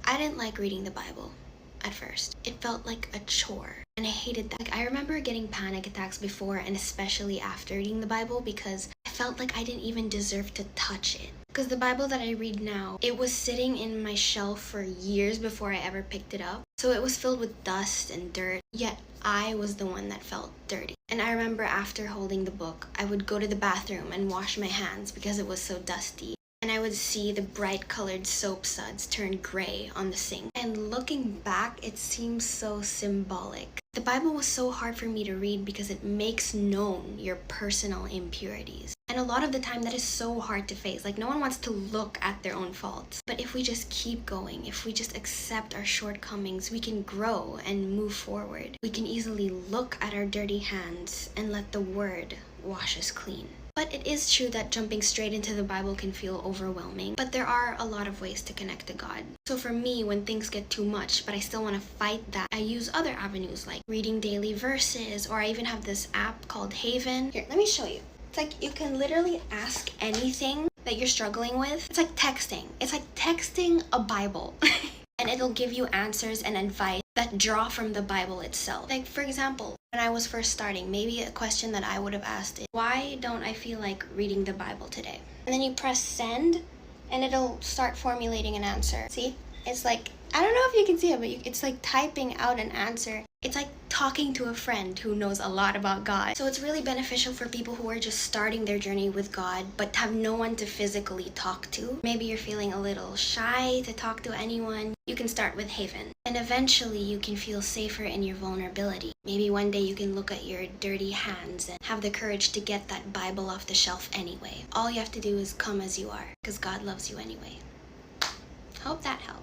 I didn't like reading the Bible at first. It felt like a chore, and I hated that. Like, I remember getting panic attacks before, and especially after reading the Bible, because I felt like I didn't even deserve to touch it. Because the Bible that I read now, it was sitting in my shelf for years before I ever picked it up. So it was filled with dust and dirt, yet I was the one that felt dirty. And I remember after holding the book, I would go to the bathroom and wash my hands because it was so dusty. And I would see the bright colored soap suds turn gray on the sink. And looking back, it seems so symbolic. The Bible was so hard for me to read because it makes known your personal impurities. And a lot of the time that is so hard to face. Like, no one wants to look at their own faults. But if we just keep going, if we just accept our shortcomings, we can grow and move forward. We can easily look at our dirty hands and let the Word wash us clean. But it is true that jumping straight into the Bible can feel overwhelming, but there are a lot of ways to connect to God. So for me, when things get too much, but I still want to fight that, I use other avenues like reading daily verses, or I even have this app called Haven. Here, let me show you. It's like you can literally ask anything that you're struggling with. It's like texting. It's like texting a Bible. And it'll give you answers and advice that draw from the Bible itself. Like, for example, when I was first starting, maybe a question that I would have asked is, why don't I feel like reading the Bible today? And then you press send, and it'll start formulating an answer. See? It's like, I don't know if you can see it, but it's like typing out an answer. It's like talking to a friend who knows a lot about God. So it's really beneficial for people who are just starting their journey with God, but have no one to physically talk to. Maybe you're feeling a little shy to talk to anyone. You can start with Haven. And eventually you can feel safer in your vulnerability. Maybe one day you can look at your dirty hands and have the courage to get that Bible off the shelf anyway. All you have to do is come as you are, because God loves you anyway. Hope that helped.